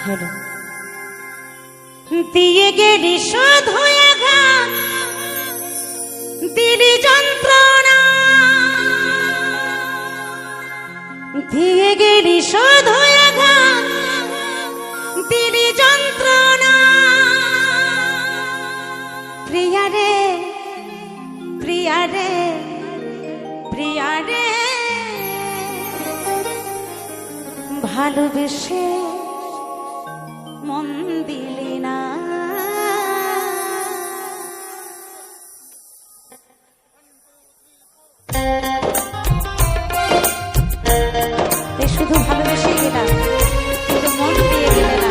হলো দিয়ে গেলি শোধ হয়ে ঘাত দিলি যন্ত্রণা দিয়ে গেলি শোধ হয়ে ঘাত দিলি যন্ত্রণা প্রিয়া রে প্রিয়া রে প্রিয়া রে ভালোবেসে মন দিলি না শুধু ভালোবেসে গেলাম কিন্তু মন দিয়ে গেলে না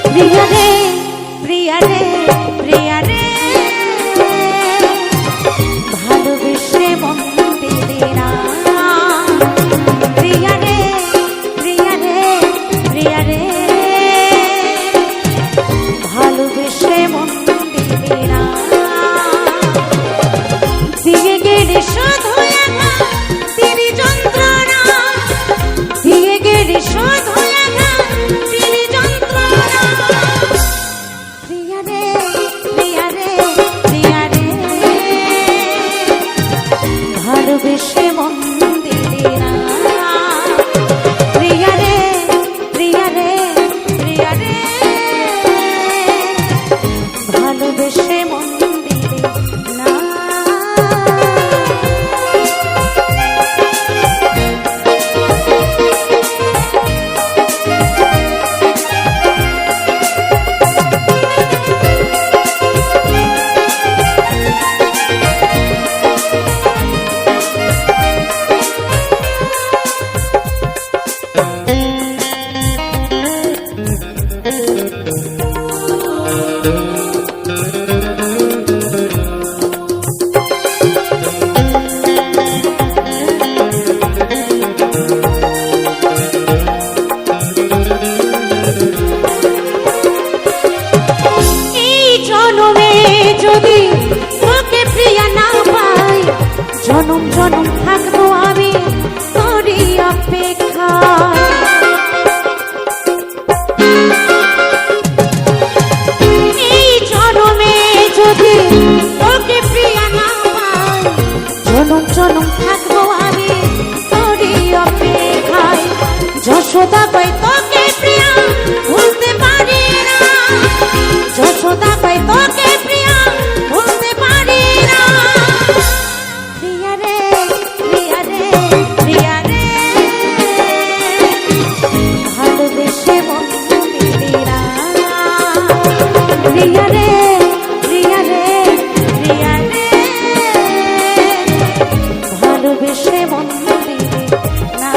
प्रिया रे प्रिया रे प्रिया रे ভালোবেসে মন দিলি না প্রিয়া রে প্রিয়া রে প্রিয়া রে ভালোবেসে মন দিলি না দিয়ে গেলি শোধ হয়ে ঘাত দিলি যন্ত্রণা দিয়ে গেলি শোধ হয়ে ঘাত দিলি যন্ত্রণা প্রিয়া রে প্রিয়া রে প্রিয়া রে ভালোবেসে মন দিলি না প্রিয়া রে প্রিয়া রে প্রিয়া রে ভালোবেসে মন দিলি না যদি তোকে প্রিয়া না পাই জনম জনম থাকবো আমি তোরই অপেক্ষায় এই জনমে যদি তোকে প্রিয়া না পাই জনম জনম থাকবো আমি তোরই অপেক্ষায় যশোদা কই তোকে প্রিয়া ভুলতে পারি না যশোদা কই তোকে প্রিয়া ভুলতে পারি না প্রিয়া রে প্রিয়া রে প্রিয়া রে ভালোবেসে মন দিলি না প্রিয়া রে প্রিয়া রে প্রিয়া রে ভালোবেসে মন দিলি না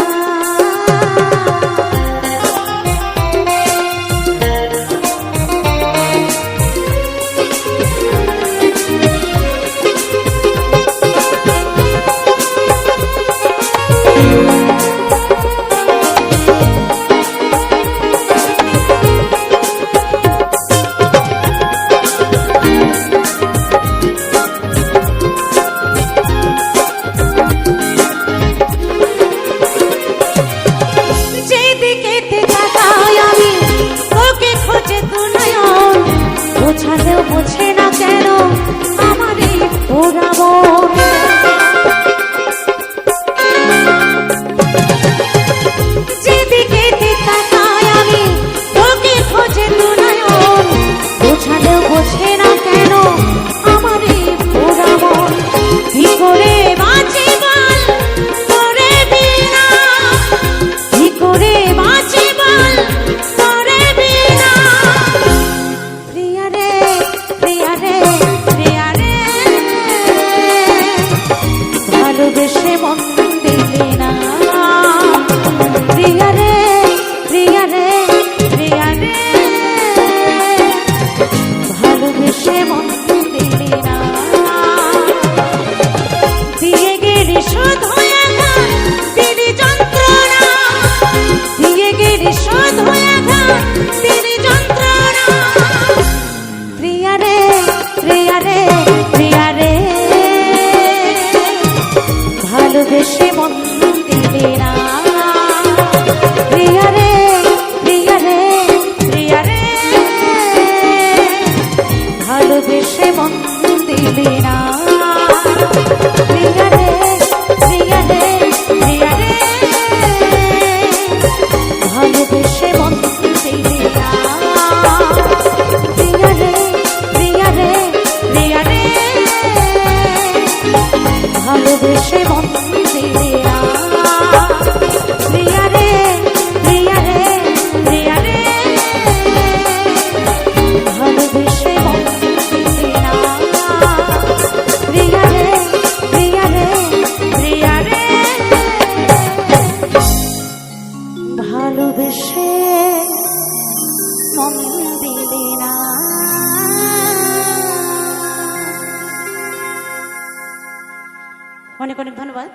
বোঝালেও বোঝে না কেন আমার এই পোড়া মন যেদিকে তাকাই আমি তোকে খোঁজে দু নয়ন বোঝালেও বোঝে না কেন আমার এই পোড়া মন কি করে বাঁচি বল তোরে বিনা কি করে বাঁচি বল তোরে বিনা প্রিয়া রে প্রিয়া রে প্রিয়া রে ভালোবেসে মন দিলি না প্রিয়া রে প্রিয়া রে প্রিয়া রে ভালোবেসে মন দিলি না দিয়ে ভালোবেসে মন দিলি না প্রিয়া রে প্রিয়া রে প্রিয়া রে ভালোবেসে মন দিলি না প্রিয়া রে প্রিয়া রে প্রিয়া রে ভালোবেসে মন দিলি না প্রিয়া রে প্রিয়া রে প্রিয়া রে ভালোবেসে মন দিলি না প্রিয়া রে প্রিয়া রে প্রিয়া রে ভালোবেসে মন দিলি না। অনেক অনেক ধন্যবাদ।